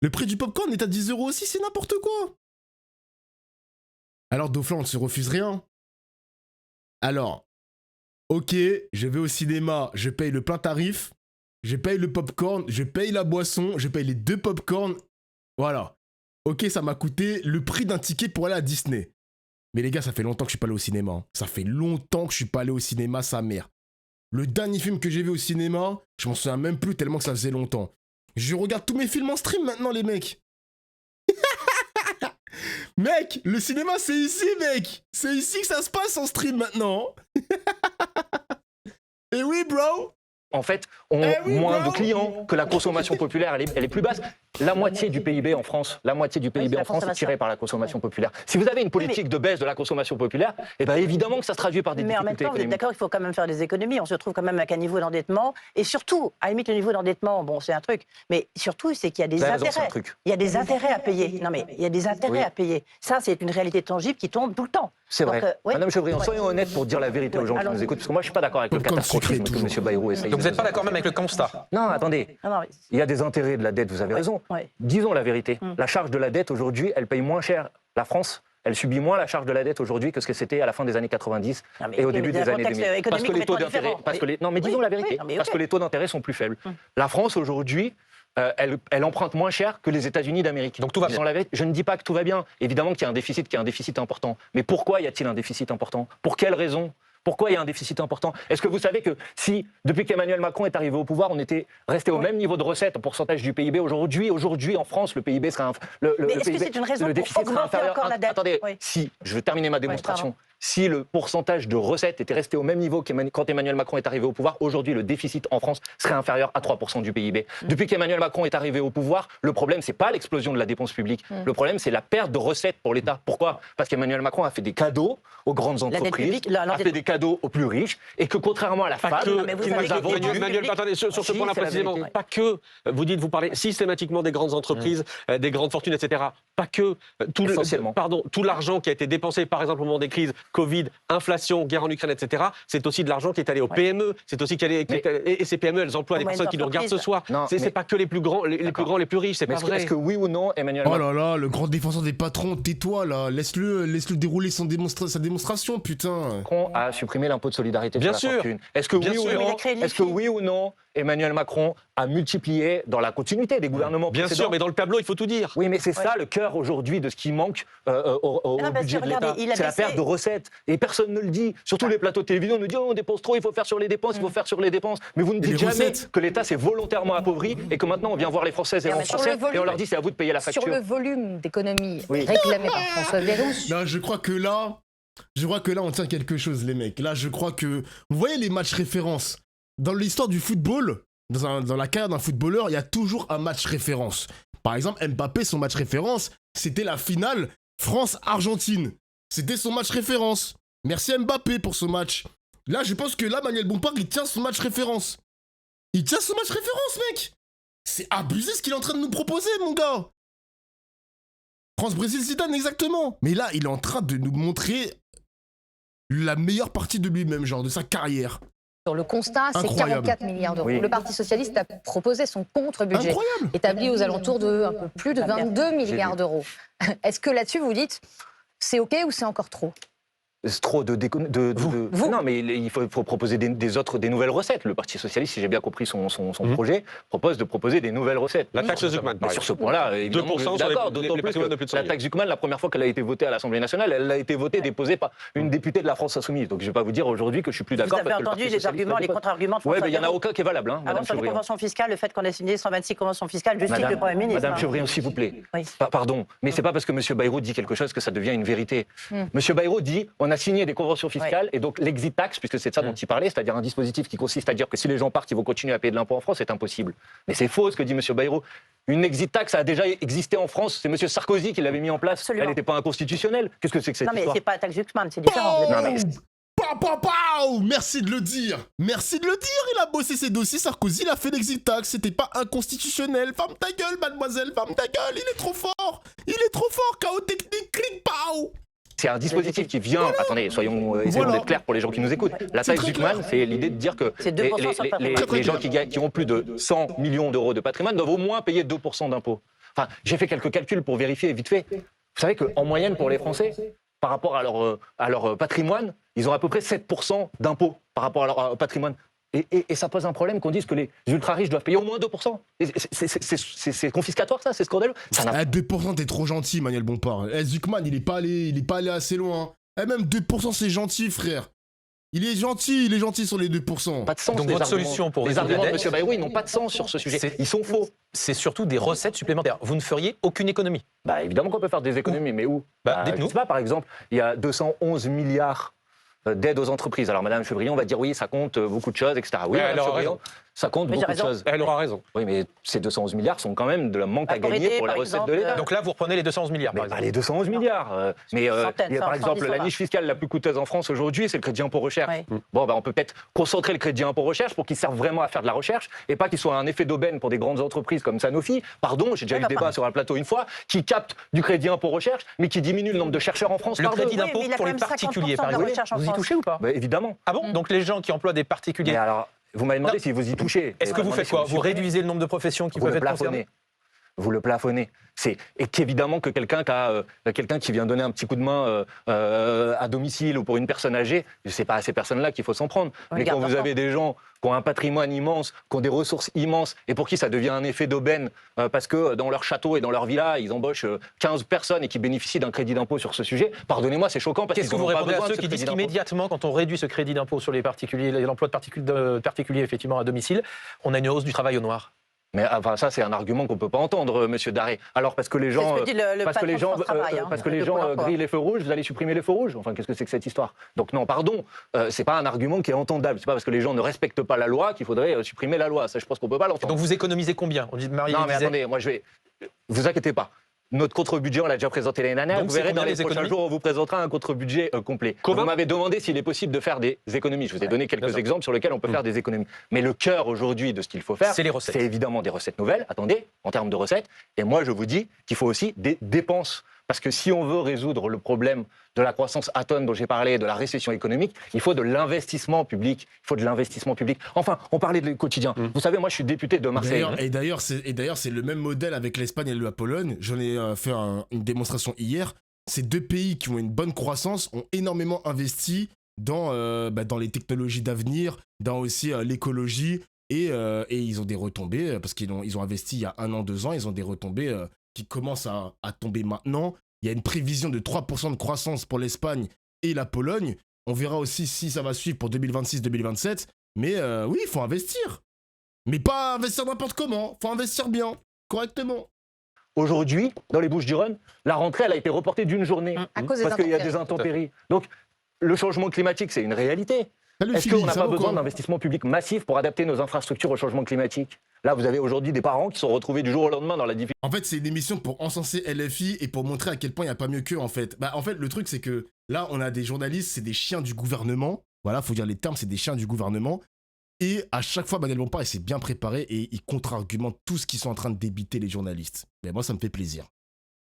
Le prix du popcorn est à 10 € aussi, c'est n'importe quoi. Alors, Dauphin, on ne se refuse rien. Alors, ok, je vais au cinéma, je paye le plein tarif, je paye le popcorn, je paye la boisson, je paye les 2 popcorns. Voilà. Ok, ça m'a coûté le prix d'un ticket pour aller à Disney. Mais les gars, ça fait longtemps que je suis pas allé au cinéma. Ça fait longtemps que je suis pas allé au cinéma, sa mère. Le dernier film que j'ai vu au cinéma, je m'en souviens même plus tellement que ça faisait longtemps. Je regarde tous mes films en stream maintenant, les mecs. Mec, le cinéma, c'est ici, mec. C'est ici que ça se passe en stream maintenant. Et oui, bro. En fait, ont moins de clients, que la consommation populaire, elle est plus basse. La moitié du PIB en France, est tirée par la consommation populaire. Si vous avez une politique de baisse de la consommation populaire, eh ben évidemment que ça se traduit par des difficultés économiques. Mais en même temps, vous êtes d'accord, il faut quand même faire des économies. On se retrouve quand même avec un niveau d'endettement. Et surtout, à la limite, le niveau d'endettement, bon, c'est un truc. Mais surtout, c'est qu'il y a des intérêts. Il y a des intérêts à payer. Non, mais il y a des intérêts à payer. Ça, c'est une réalité tangible qui tombe tout le temps. C'est vrai. Madame Chevrillon, soyons honnêtes pour dire la vérité aux gens qui nous écoutent. Parce que moi, je ne suis pas d'accord avec le catastrophisme que M. Bayrou essaye. Donc vous n'êtes pas d'accord même avec le constat? Non, attendez. Il y a des intérêts de la dette, vous avez raison. Disons la vérité. La charge de la dette, aujourd'hui, elle paye moins cher la France elle subit moins la charge de la dette aujourd'hui que ce que c'était à la fin des années 90 et au début des années 2000. Parce que les taux d'intérêt, non mais disons la vérité, parce que les taux d'intérêt sont plus faibles. La France aujourd'hui, elle emprunte moins cher que les États-Unis d'Amérique. Donc tout va bien. Je ne dis pas que tout va bien. Évidemment qu'il y a un déficit important. Mais pourquoi y a-t-il un déficit important? Pour quelles raisons? Pourquoi il y a un déficit important? Est-ce que vous savez que si, depuis qu'Emmanuel Macron est arrivé au pouvoir, on était resté au même niveau de recettes en pourcentage du PIB, aujourd'hui en France, le PIB serait est-ce que c'est une raison le déficit pour augmenter encore la dette? Attendez, si, je vais terminer ma démonstration. Si le pourcentage de recettes était resté au même niveau quand Emmanuel Macron est arrivé au pouvoir, aujourd'hui, le déficit en France serait inférieur à 3% du PIB. Depuis qu'Emmanuel Macron est arrivé au pouvoir, le problème, c'est pas l'explosion de la dépense publique. Le problème, c'est la perte de recettes pour l'État. Pourquoi? Parce qu'Emmanuel Macron a fait des cadeaux aux grandes entreprises, a fait des cadeaux aux plus riches, et que contrairement à la FAD, Manuel, attendez, sur ce point-là précisément, pas que, vous parlez systématiquement des grandes entreprises, des grandes fortunes, etc. Pas que, tout l'argent qui a été dépensé, par exemple, au moment des crises, Covid, inflation, guerre en Ukraine, etc., c'est aussi de l'argent qui est allé aux PME, c'est aussi et ces PME, elles emploient des personnes qui nous regardent ce soir. C'est pas que les plus grands, les plus riches, c'est pas vrai. Est-ce que oui ou non, Emmanuel Macron... Oh là là, le grand défenseur des patrons, tais-toi là, laisse-le dérouler sa démonstration, putain. Macron a supprimé l'impôt de solidarité sur la fortune. Est-ce que oui ou non, Emmanuel Macron a multiplié dans la continuité des gouvernements précédents? Bien sûr, mais dans le tableau, il faut tout dire. Oui, mais c'est ça le cœur aujourd'hui de ce qui manque au budget de l'État. C'est la perte de recettes. Et personne ne le dit. Sur tous les plateaux de télévision, on nous dit on dépense trop, il faut faire sur les dépenses, il faut faire sur les dépenses. Mais vous ne dites jamais que l'État s'est volontairement appauvri et que maintenant on vient voir les Françaises et les Français et on leur dit c'est à vous de payer la facture. Sur le volume d'économie réclamé par François Bayrou. Non, je crois que là, on tient quelque chose, les mecs. Là, je crois que... Vous voyez les matchs références? Dans l'histoire du football, dans la carrière d'un footballeur, il y a toujours un match référence. Par exemple, Mbappé, son match référence, c'était la finale France-Argentine. C'était son match référence. Merci Mbappé pour ce match. Là, je pense que là, Manuel Bompard, il tient son match référence. Il tient son match référence, mec. C'est abusé ce qu'il est en train de nous proposer, mon gars. France-Brésil, Zidane, exactement. Mais là, il est en train de nous montrer la meilleure partie de lui-même, genre de sa carrière. Sur le constat, c'est 44 milliards d'euros. Oui. Le Parti socialiste a proposé son contre-budget, établi aux alentours de un peu plus de 22 milliards d'euros. Est-ce que là-dessus, vous dites, c'est OK ou c'est encore trop? C'est trop Vous. Non, mais il faut proposer des nouvelles recettes. Le Parti socialiste, si j'ai bien compris son projet, propose de proposer des nouvelles recettes. La taxe Zuckman, par sur ce point-là, 2% d'accord. D'autant plus que la taxe Zuckman, la première fois qu'elle a été votée à l'Assemblée nationale, elle a été déposée par une députée de la France Insoumise. Donc je ne vais pas vous dire aujourd'hui que je suis plus d'accord. Vous avez entendu les arguments, les contre-arguments de François Bayrou. Oui, mais il n'y en a aucun qui est valable. Avant sur les conventions fiscales, le fait qu'on ait signé 126 conventions fiscales justifie le Premier ministre. Madame Chevrillon, s'il vous plaît. Oui. Pardon, mais c'est pas parce que M. Bayrou dit quelque chose que ça devient une vérité. M. Bayrou dit on a signé des conventions fiscale et donc l'exit tax, puisque c'est de ça dont il parlait, c'est-à-dire un dispositif qui consiste à dire que si les gens partent, ils vont continuer à payer de l'impôt en France, c'est impossible. Mais c'est faux ce que dit M. Bayrou. Une exit tax a déjà existé en France, c'est M. Sarkozy qui l'avait mis en place. Absolument. Elle n'était pas inconstitutionnelle. Qu'est-ce que c'est que cette histoire? Non mais c'est pas la taxe Zuckman, c'est différent. Merci de le dire. Merci de le dire. Il a bossé ses dossiers. Sarkozy, il a fait l'exit tax. C'était pas inconstitutionnel. Ferme ta gueule, mademoiselle. Ferme ta gueule. Il est trop fort. Il est trop fort. Chaos technique. Clic, pow. C'est un dispositif qui vient... Voilà. Attendez, essayons d'être clairs pour les gens qui nous écoutent. La taxe Zuckman, c'est l'idée de dire que les gens qui ont plus de 100 millions d'euros de patrimoine doivent au moins payer 2% d'impôts. Enfin, j'ai fait quelques calculs pour vérifier vite fait. Vous savez qu'en moyenne, pour les Français, par rapport à leur patrimoine, ils ont à peu près 7% d'impôts par rapport à leur patrimoine. Et ça pose un problème qu'on dise que les ultra-riches doivent payer au moins 2%. C'est confiscatoire, ça? C'est scandaleux. 2%, t'es trop gentil, Manuel Bompard. Zuckman, il est pas allé assez loin. Même 2%, c'est gentil, frère. Il est gentil sur les 2%. Pas de sens. Donc votre solution pour les arguments de M. Bayrou, ils n'ont pas de sens sur ce sujet. Ils sont faux. C'est surtout des recettes supplémentaires. Vous ne feriez aucune économie? Bah évidemment qu'on peut faire des économies, mais où? Dites-nous. Je sais pas, par exemple, il y a 211 milliards d'aide aux entreprises. Alors Madame Chevrillon va dire oui, ça compte beaucoup de choses, etc. Oui, Madame Chevrillon, ça compte beaucoup de choses. Elle aura raison. Oui, mais ces 211 milliards sont quand même de la manque à gagner pour les recettes de l'État. Donc là, vous reprenez les 211 milliards, par mais exemple. pas les 211 milliards. Mais par exemple, la niche fiscale la plus coûteuse en France aujourd'hui, c'est le crédit impôt recherche. Oui. Bon, on peut peut-être concentrer le crédit impôt recherche pour qu'il serve vraiment à faire de la recherche et pas qu'il soit un effet d'aubaine pour des grandes entreprises comme Sanofi. Pardon, j'ai déjà eu le débat sur un plateau une fois, qui capte du crédit impôt recherche, mais qui diminue le nombre de chercheurs en France. Le crédit d'impôt pour les particuliers, par exemple. Vous y touchez ou pas? Évidemment. Ah bon? Donc les gens qui emploient des particuliers. Mais alors, vous m'avez demandé si vous y touchez. Est-ce que vous faites quoi? Vous réduisez le nombre de professions qui peuvent être concernées? vous le plafonnez. Et qu'évidemment que quelqu'un qui vient donner un petit coup de main à domicile ou pour une personne âgée, c'est pas à ces personnes-là qu'il faut s'en prendre. Mais quand vous avez des gens qui ont un patrimoine immense, qui ont des ressources immenses, et pour qui ça devient un effet d'aubaine, parce que dans leur château et dans leur villa, ils embauchent 15 personnes et qui bénéficient d'un crédit d'impôt sur ce sujet, pardonnez-moi, c'est choquant. Qu'est-ce que vous répondez à ceux qui disent qu'immédiatement, quand on réduit ce crédit d'impôt sur les particuliers, l'emploi de particuliers effectivement à domicile, on a une hausse du travail au noir? Mais enfin, ça, c'est un argument qu'on ne peut pas entendre, monsieur Daré. Alors, parce que les gens, grillent les feux rouges, vous allez supprimer les feux rouges. Enfin, qu'est-ce que c'est que cette histoire? Donc, non, pardon, c'est pas un argument qui est entendable. C'est pas parce que les gens ne respectent pas la loi qu'il faudrait supprimer la loi. Ça, je pense qu'on peut pas l'entendre. Donc, vous économisez combien? Non, mais attendez, moi, vous inquiétez pas. Notre contre-budget, on l'a déjà présenté l'année dernière. Donc, vous verrez dans les prochains jours, on vous présentera un contre-budget complet. Vous m'avez demandé s'il est possible de faire des économies. Je vous ai donné quelques exemples sur lesquels on peut faire des économies. Mais le cœur aujourd'hui de ce qu'il faut faire, c'est les recettes. C'est évidemment des recettes nouvelles, attendez, en termes de recettes. Et moi, je vous dis qu'il faut aussi des dépenses. Parce que si on veut résoudre le problème de la croissance atone dont j'ai parlé, de la récession économique, il faut de l'investissement public. Enfin, on parlait du quotidien. Vous savez, moi, je suis député de Marseille. Et d'ailleurs, c'est le même modèle avec l'Espagne et la Pologne. J'en ai fait une démonstration hier. Ces deux pays qui ont une bonne croissance ont énormément investi dans les technologies d'avenir, dans aussi l'écologie. Et ils ont des retombées, parce qu'ils ont investi il y a 1 an, 2 ans, ils ont des retombées qui commencent à tomber maintenant. Il y a une prévision de 3% de croissance pour l'Espagne et la Pologne. On verra aussi si ça va suivre pour 2026-2027. Mais oui, il faut investir. Mais pas investir n'importe comment. Il faut investir bien, correctement. Aujourd'hui, dans les Bouches-du-Rhône, la rentrée, elle a été reportée d'une journée. Parce qu'il y a des intempéries. Donc, le changement climatique, c'est une réalité. Est-ce qu'on n'a pas besoin d'investissements publics massifs pour adapter nos infrastructures au changement climatique? Là, vous avez aujourd'hui des parents qui sont retrouvés du jour au lendemain dans la difficulté. En fait, c'est une émission pour encenser LFI et pour montrer à quel point il n'y a pas mieux qu'eux, en fait. En fait, le truc, c'est que là, on a des journalistes, c'est des chiens du gouvernement. Voilà, faut dire les termes, c'est des chiens du gouvernement. Et à chaque fois, Manuel Bompard, il s'est bien préparé et il contre-argumente tout ce qu'ils sont en train de débiter les journalistes. Mais moi, ça me fait plaisir.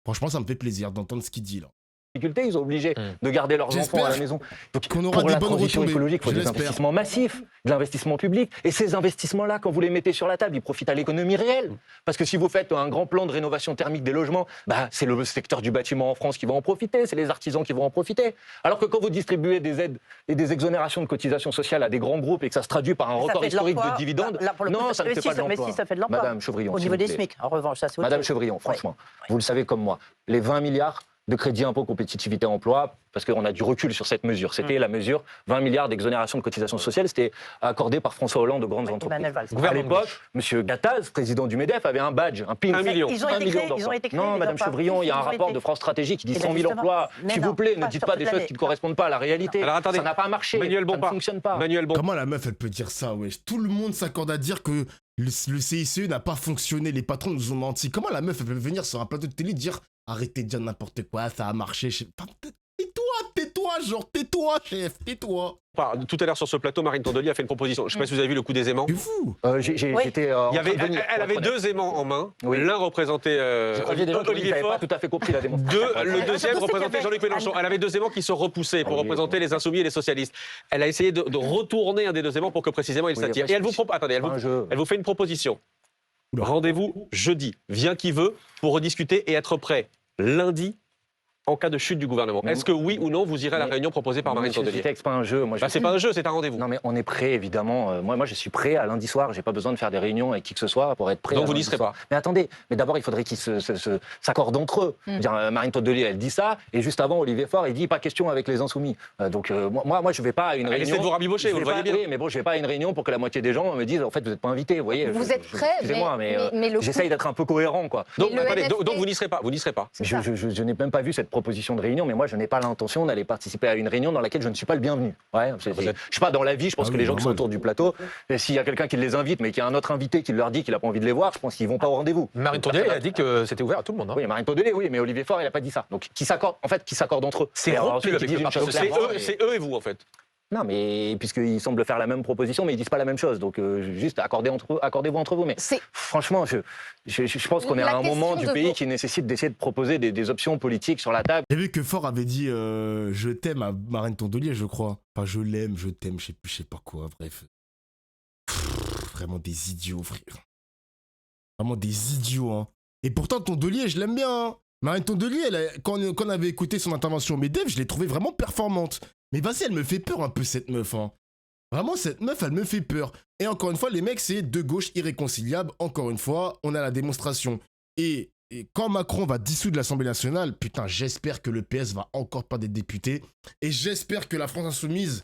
Franchement, ça me fait plaisir d'entendre ce qu'il dit, là. Ils sont obligés de garder leurs enfants à la maison. Donc, qu'on aura pour des la bonnes transition retombées. écologique, il faut des investissements massifs, de l'investissement public. Et ces investissements-là, quand vous les mettez sur la table, ils profitent à l'économie réelle. Parce que si vous faites un grand plan de rénovation thermique des logements, c'est le secteur du bâtiment en France qui va en profiter, c'est les artisans qui vont en profiter. Alors que quand vous distribuez des aides et des exonérations de cotisations sociales à des grands groupes et que ça se traduit par un record historique de dividendes, non, ça ne fait pas de l'emploi. Mais si ça fait de l'emploi. Madame Chevrillon, au niveau des SMIC, en revanche, ça c'est autre chose. Madame Chevrillon, franchement, vous le savez comme moi, les 20 milliards de crédit impôt compétitivité emploi, parce qu'on a du recul sur cette mesure. C'était la mesure 20 milliards d'exonération de cotisations sociales, c'était accordé par François Hollande aux grandes entreprises. À l'époque, M. Gattaz, président du MEDEF, avait un badge, un pin. 1 million. Ils ont été créés. Non, Madame Chevrillon, il y a un rapport de France Stratégie qui dit 100 000 emplois. S'il vous plaît, ne dites pas des choses qui ne correspondent pas à la réalité. Alors attendez, ça n'a pas marché, ça ne fonctionne pas. Comment la meuf, elle peut dire ça, wesh? Tout le monde s'accorde à dire que le CICE n'a pas fonctionné, les patrons nous ont menti. Comment la meuf, elle peut venir sur un plateau de télé dire arrêtez de dire n'importe quoi, ça a marché. Tais-toi, chef, tais-toi. Tout à l'heure sur ce plateau, Marine Tondelier a fait une proposition. Je ne sais pas si vous avez vu le coup des aimants. C'est fou. Elle avait 2 aimants en main. Oui. L'un représentait Olivier Faure. Pas tout à fait compris la démonstration. Le deuxième représentait Jean-Luc Mélenchon. Elle avait 2 aimants qui se repoussaient pour représenter les Insoumis et les socialistes. Elle a essayé de retourner un des 2 aimants pour que précisément il s'attire. Et elle vous fait une proposition. Rendez-vous jeudi, vient qui veut, pour rediscuter et être prêt lundi en cas de chute du gouvernement. Est-ce que oui ou non, vous irez à la réunion proposée par Marine Tondelier? C'est pas un jeu. C'est pas un jeu, c'est un rendez-vous. Non, mais on est prêt, évidemment. Moi, je suis prêt à lundi soir. J'ai pas besoin de faire des réunions avec qui que ce soit pour être prêt. Donc vous n'y serez pas. Mais attendez, d'abord, il faudrait qu'ils s'accordent entre eux. Marine Tondelier, elle dit ça, et juste avant, Olivier Faure, il dit pas question avec les Insoumis. Donc moi, je vais pas à une réunion. Essayez de vous rabibocher, vous le voyez bien. Oui, mais bon, je vais pas à une réunion pour que la moitié des gens me disent en fait, vous n'êtes pas invités. Vous voyez. Vous êtes prêts, excusez-moi, mais j'essaye d'être un peu cohérent, quoi. Donc vous n'y serez pas. Vous n'y serez pas. Je n'ai même pas vu cette proposition de réunion, mais moi, je n'ai pas l'intention d'aller participer à une réunion dans laquelle je ne suis pas le bienvenu. Je sais pas, dans la vie, je pense que les gens qui sont autour du plateau, s'il y a quelqu'un qui les invite, mais qu'il y a un autre invité qui leur dit qu'il n'a pas envie de les voir, je pense qu'ils vont pas au rendez-vous. Marine Tondelier a dit que c'était ouvert à tout le monde. Oui, Marine Tondelier, oui, mais Olivier Faure, il n'a pas dit ça. Donc, qui s'accordent entre eux. C'est eux et vous, en fait. Non, mais puisqu'ils semblent faire la même proposition, mais ils disent pas la même chose. Donc, juste accordez-vous entre vous. Mais franchement, je pense qu'on est à un moment du pays qui nécessite d'essayer de proposer des options politiques sur la table. J'ai vu que Faure avait dit je t'aime à Marine Tondelier, je crois. Enfin, je l'aime, je t'aime, je sais pas quoi, bref. Vraiment des idiots, frère. Vraiment des idiots, hein. Et pourtant, Tondelier, je l'aime bien. Hein. Marine Tondelier, quand on avait écouté son intervention au MEDEF, je l'ai trouvée vraiment performante. Mais vas-y, elle me fait peur un peu, cette meuf. Hein. Vraiment, cette meuf, elle me fait peur. Et encore une fois, les mecs, c'est de gauche irréconciliable. Encore une fois, on a la démonstration. Et quand Macron va dissoudre l'Assemblée nationale, putain, j'espère que le PS va encore pas des députés. Et j'espère que la France Insoumise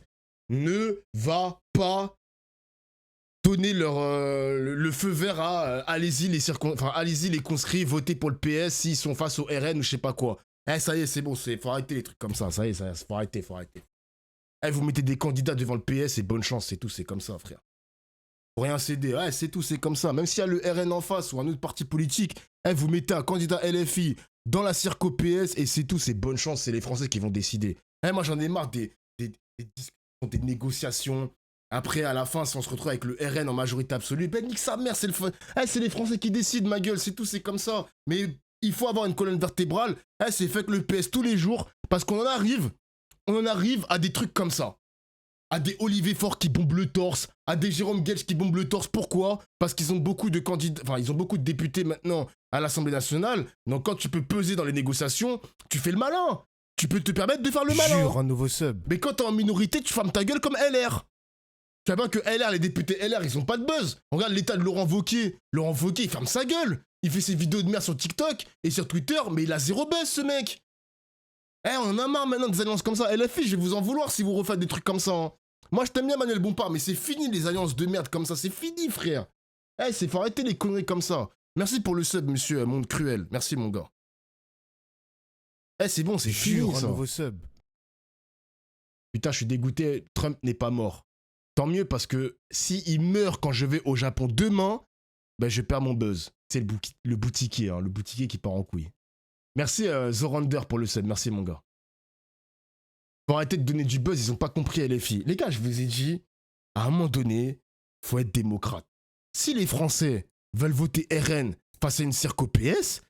ne va pas donner le feu vert à allez-y les conscrits, votez pour le PS s'ils sont face au RN ou je sais pas quoi. Eh, ça y est, c'est bon, faut arrêter les trucs comme ça. Ça y est, faut arrêter. Eh, vous mettez des candidats devant le PS et bonne chance, c'est tout, c'est comme ça, frère. Faut rien céder, ouais, c'est tout, c'est comme ça. Même s'il y a le RN en face ou un autre parti politique, eh, vous mettez un candidat LFI dans la circo PS et c'est tout, c'est bonne chance, c'est les Français qui vont décider. Eh, moi, j'en ai marre des discussions, des négociations. Après, à la fin, si on se retrouve avec le RN en majorité absolue, ben nique sa mère, c'est les Français qui décident, ma gueule, c'est tout, c'est comme ça. Mais il faut avoir une colonne vertébrale, c'est fait que le PS tous les jours, parce qu'on en arrive à des trucs comme ça. À des Olivier Faure qui bombent le torse, à des Jérôme Guelsch qui bombent le torse. Pourquoi ? Parce qu'ils ont beaucoup de candidats, enfin, ils ont beaucoup de députés maintenant à l'Assemblée nationale. Donc, quand tu peux peser dans les négociations, tu fais le malin. Tu peux te permettre de faire le malin. Jure, un nouveau sub. Mais quand t'es en minorité, tu fermes ta gueule comme LR. Tu vois bien que LR, les députés LR, ils ont pas de buzz. On regarde l'état de Laurent Wauquiez. Laurent Wauquiez, il ferme sa gueule. Il fait ses vidéos de merde sur TikTok et sur Twitter, mais il a zéro buzz, ce mec. Eh, on en a marre maintenant des alliances comme ça. LFI, je vais vous en vouloir si vous refaites des trucs comme ça. Hein. Moi, je t'aime bien Manuel Bompard, mais c'est fini les alliances de merde comme ça. C'est fini, frère. Eh, faut arrêter les conneries comme ça. Merci pour le sub, monsieur Monde Cruel. Merci, mon gars. Eh, c'est bon, c'est fini, ça. Un nouveau sub. Putain, je suis dégoûté. Trump n'est pas mort. Tant mieux, parce que s'il meurt quand je vais au Japon demain, ben, je perds mon buzz. C'est le boutiquier, hein, le boutiquier qui part en couille. Merci Zorander pour le sub. Merci, mon gars. Faut arrêter de donner du buzz, ils ont pas compris LFI. Les gars, je vous ai dit, à un moment donné, faut être démocrate. Si les Français veulent voter RN face à une circo PS,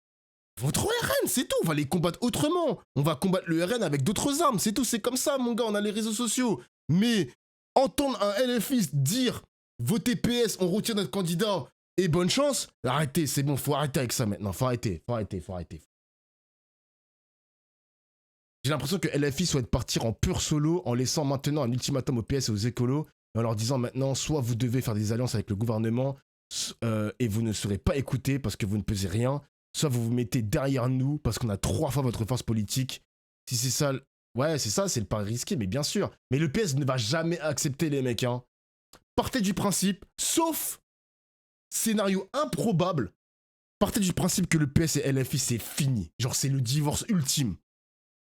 voteront RN, c'est tout. On va les combattre autrement. On va combattre le RN avec d'autres armes, c'est tout. C'est comme ça, mon gars, on a les réseaux sociaux. Mais entendre un LFI dire, votez PS, on retire notre candidat et bonne chance, arrêtez, c'est bon, faut arrêter avec ça maintenant. Faut arrêter. J'ai l'impression que LFI souhaite partir en pur solo en laissant maintenant un ultimatum au PS et aux écolos et en leur disant maintenant soit vous devez faire des alliances avec le gouvernement et vous ne serez pas écoutés parce que vous ne pesez rien, soit vous vous mettez derrière nous parce qu'on a 3 fois votre force politique. Si c'est ça, ouais c'est ça, c'est le pari risqué, mais bien sûr. Mais le PS ne va jamais accepter les mecs. Hein. Partez du principe, sauf scénario improbable, partez du principe que le PS et LFI c'est fini. Genre c'est le divorce ultime.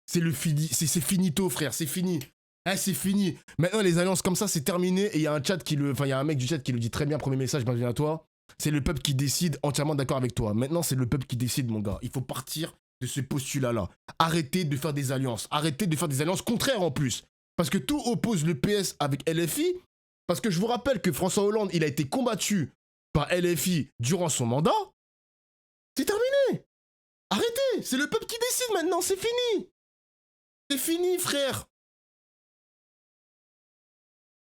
C'est finito, frère, c'est fini. Ah, c'est fini. Maintenant, les alliances comme ça, c'est terminé. Et il y a un mec du chat qui le dit très bien, premier message, bienvenue à toi. C'est le peuple qui décide, entièrement d'accord avec toi. Maintenant, c'est le peuple qui décide, mon gars. Il faut partir de ce postulat-là. Arrêtez de faire des alliances. Arrêtez de faire des alliances contraires en plus. Parce que tout oppose le PS avec LFI. Parce que je vous rappelle que François Hollande, il a été combattu par LFI durant son mandat. C'est terminé. Arrêtez. C'est le peuple qui décide maintenant, c'est fini. C'est fini, frère.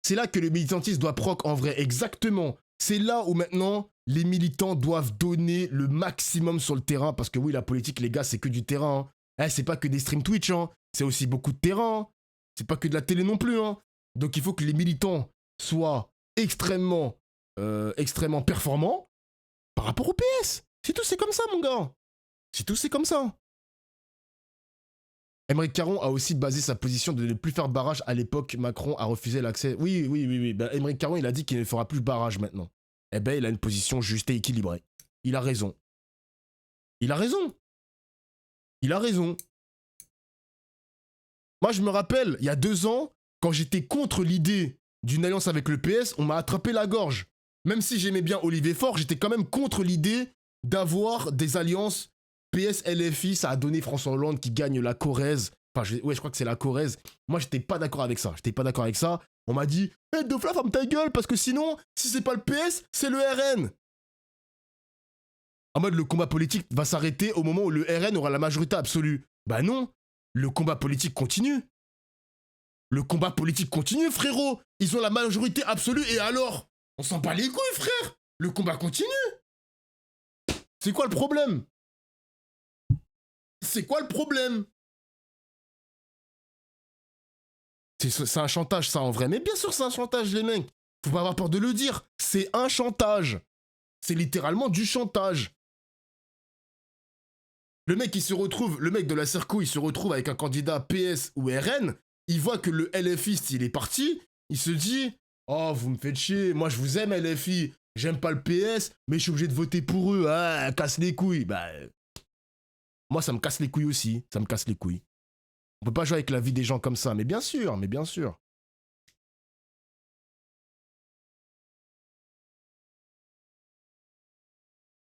C'est là que le militantisme doit proc en vrai, exactement. C'est là où maintenant, les militants doivent donner le maximum sur le terrain. Parce que oui, la politique, les gars, c'est que du terrain. Hein. C'est pas que des streams Twitch, hein. C'est aussi beaucoup de terrain. C'est pas que de la télé non plus. Hein. Donc il faut que les militants soient extrêmement performants par rapport au PS. C'est tout, c'est comme ça, mon gars. C'est tout, c'est comme ça. Aymeric Caron a aussi basé sa position de ne plus faire barrage. À l'époque, Macron a refusé l'accès. Oui. Ben, Aymeric Caron, il a dit qu'il ne fera plus barrage maintenant. Eh ben, il a une position juste et équilibrée. Il a raison. Moi, je me rappelle, il y a 2 ans, quand j'étais contre l'idée d'une alliance avec le PS, on m'a attrapé la gorge. Même si j'aimais bien Olivier Faure, j'étais quand même contre l'idée d'avoir des alliances PS, LFI, ça a donné François Hollande qui gagne la Corrèze. Enfin, je crois que c'est la Corrèze. Moi, j'étais pas d'accord avec ça. On m'a dit, hey, Dofla, ferme ta gueule, parce que sinon, si c'est pas le PS, c'est le RN. En mode, le combat politique va s'arrêter au moment où le RN aura la majorité absolue. Bah non, le combat politique continue. Frérot. Ils ont la majorité absolue, et alors ? On s'en bat les couilles, frère. Le combat continue. C'est quoi le problème? C'est quoi le problème? C'est un chantage, ça, en vrai. Mais bien sûr, c'est un chantage, les mecs. Faut pas avoir peur de le dire. C'est un chantage. C'est littéralement du chantage. Le mec, le mec de la Serco, il se retrouve avec un candidat PS ou RN. Il voit que le LFI, il est parti. Il se dit, oh, vous me faites chier. Moi, je vous aime, LFI. J'aime pas le PS, mais je suis obligé de voter pour eux. Ah, casse les couilles. Bah, moi, ça me casse les couilles aussi. Ça me casse les couilles. On peut pas jouer avec la vie des gens comme ça. Mais bien sûr, mais bien sûr.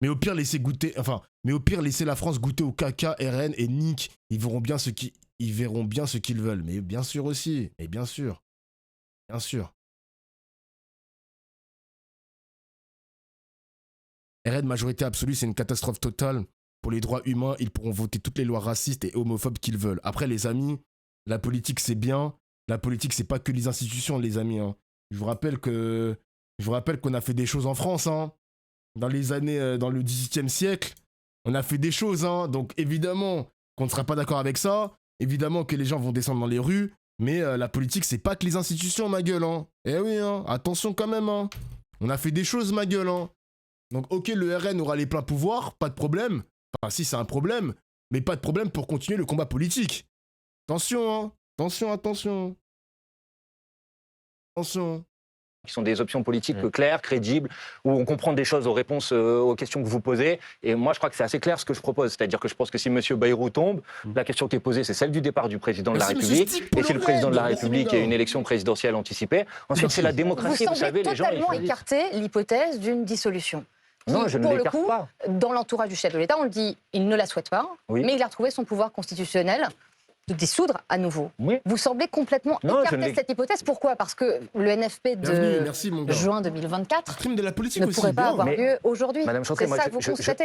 Mais au pire, laissez la France goûter au caca, RN et Nick. Ils verront bien ce qu'ils veulent. Mais bien sûr aussi. Mais bien sûr. Bien sûr. RN majorité absolue, c'est une catastrophe totale. Pour les droits humains, ils pourront voter toutes les lois racistes et homophobes qu'ils veulent. Après, les amis, la politique, c'est bien. La politique, c'est pas que les institutions, les amis. Hein. Je vous rappelle qu'on a fait des choses en France, hein. Dans le 18e siècle, on a fait des choses, hein. Donc évidemment qu'on ne sera pas d'accord avec ça, évidemment que les gens vont descendre dans les rues, mais la politique, c'est pas que les institutions, ma gueule, hein. Eh oui, hein. Attention quand même, hein. On a fait des choses, ma gueule, hein. Donc ok, le RN aura les pleins pouvoirs, pas de problème. Enfin, si, c'est un problème, mais pas de problème pour continuer le combat politique. Attention, hein. Attention. Qui sont des options politiques claires, crédibles, où on comprend des choses aux réponses aux questions que vous posez. Et moi, je crois que c'est assez clair ce que je propose. C'est-à-dire que je pense que si M. Bayrou tombe, la question qui est posée, c'est celle du départ du président de la République. Et si le président de la République a une élection présidentielle anticipée, ensuite, c'est la démocratie. Vous semblez totalement écarter l'hypothèse d'une dissolution. Non, je ne l'écarte pas. Dans l'entourage du chef de l'État, on le dit, il ne la souhaite pas, mais il a retrouvé son pouvoir constitutionnel de dissoudre à nouveau. Oui. Vous semblez complètement écarter cette hypothèse. Pourquoi? Parce que le NFP de juin 2024 ne pourrait pas avoir lieu aujourd'hui. Madame Chantrey, moi,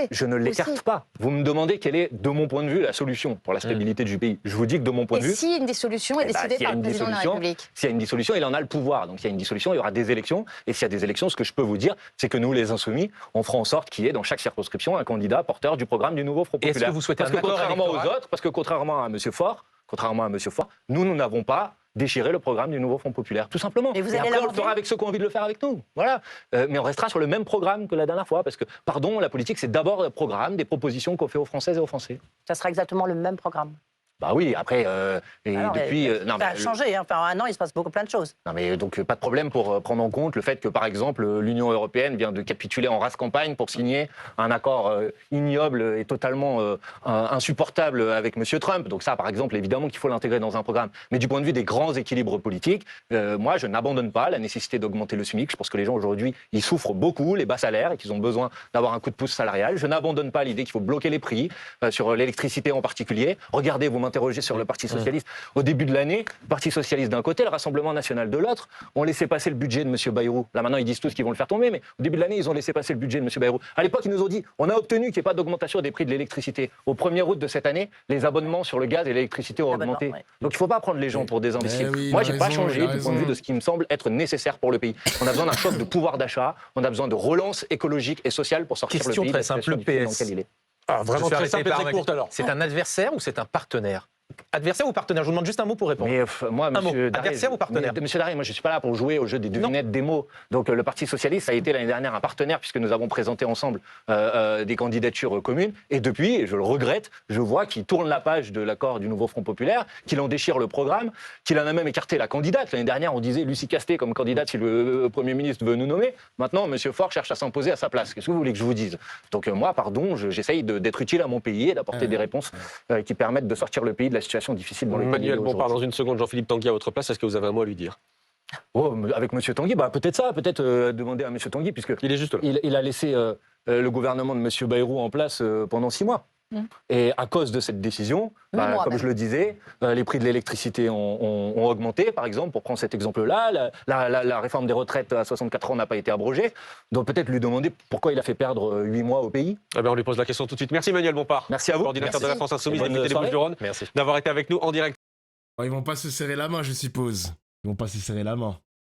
je ne l'écarte pas. Vous me demandez quelle est, de mon point de vue, la solution pour la stabilité du pays. Je vous dis que de mon point de vue... Et si une dissolution est décidée par le président de la République? S'il y a une dissolution, il en a le pouvoir. Donc s'il y a une dissolution, il y aura des élections. Et s'il y a des élections, ce que je peux vous dire, c'est que nous, les Insoumis, on fera en sorte qu'il y ait dans chaque circonscription un candidat porteur du programme du nouveau Front Populaire. Est-ce que vous souhaitez parce que contrairement à M. Faure, nous n'avons pas déchiré le programme du nouveau Front Populaire, tout simplement. Et après, on le fera avec ceux qui ont envie de le faire avec nous. Voilà. Mais on restera sur le même programme que la dernière fois, parce que, pardon, la politique, c'est d'abord le programme, des propositions qu'on fait aux Françaises et aux Français. Ça sera exactement le même programme. Bah oui, après, depuis... ça a changé, hein. Enfin, en un an, il se passe plein de choses. Non, mais donc, pas de problème pour prendre en compte le fait que, par exemple, l'Union européenne vient de capituler en race campagne pour signer un accord ignoble et totalement insupportable avec M. Trump. Donc ça, par exemple, évidemment qu'il faut l'intégrer dans un programme. Mais du point de vue des grands équilibres politiques, moi, je n'abandonne pas la nécessité d'augmenter le SMIC. Je pense que les gens, aujourd'hui, ils souffrent beaucoup, les bas salaires, et qu'ils ont besoin d'avoir un coup de pouce salarial. Je n'abandonne pas l'idée qu'il faut bloquer les prix, sur l'électricité en particulier. Regardez, vous m'interrogez sur le Parti Socialiste. Au début de l'année, le Parti Socialiste d'un côté, le Rassemblement National de l'autre, ont laissé passer le budget de M. Bayrou. Là, maintenant, ils disent tous qu'ils vont le faire tomber, mais au début de l'année, ils ont laissé passer le budget de M. Bayrou. À l'époque, ils nous ont dit, on a obtenu qu'il n'y ait pas d'augmentation des prix de l'électricité. Au 1er août de cette année, les abonnements sur le gaz et l'électricité ont augmenté. Ouais. Donc, il ne faut pas prendre les gens pour des imbéciles. Moi, je n'ai pas changé du point de vue de ce qui me semble être nécessaire pour le pays. On a besoin d'un choc de pouvoir d'achat, on a besoin de relance écologique et sociale pour sortir le pays très simple, le PS. Dans lequel il est. Ah, vraiment très simple et très courte alors. C'est un adversaire ou c'est un partenaire? Adversaire ou partenaire? Je vous demande juste un mot pour répondre. Mais moi, monsieur Daré, adversaire ou partenaire? Monsieur Daré, moi je ne suis pas là pour jouer au jeu des devinettes des mots. Donc le Parti Socialiste a été l'année dernière un partenaire puisque nous avons présenté ensemble des candidatures communes. Et depuis, et je le regrette, je vois qu'il tourne la page de l'accord du nouveau Front Populaire, qu'il en déchire le programme, qu'il en a même écarté la candidate. L'année dernière, on disait Lucie Casté comme candidate si le Premier ministre veut nous nommer. Maintenant, monsieur Faure cherche à s'imposer à sa place. Qu'est-ce que vous voulez que je vous dise? Donc moi, pardon, j'essaye d'être utile à mon pays et d'apporter des réponses qui permettent de sortir le pays de la situation difficile. Manuel Bompard, dans une seconde, Jean-Philippe Tanguy à votre place, est-ce que vous avez un mot à lui dire? Avec M. Tanguy, peut-être demander à M. Tanguy, puisqu'il est juste là. Il a laissé le gouvernement de M. Bayrou en place pendant 6 mois. Et à cause de cette décision, comme je le disais, les prix de l'électricité ont augmenté, par exemple, pour prendre cet exemple-là. La réforme des retraites à 64 ans n'a pas été abrogée. Donc peut-être lui demander pourquoi il a fait perdre 8 mois au pays. Eh bien, on lui pose la question tout de suite. Merci Manuel Bompard. Merci à vous. Coordinateur de la France Insoumise, député des Bouches-du-Rhône, d'avoir été avec nous en direct. Ils vont pas se serrer la main, je suppose. Ils vont pas se serrer la main.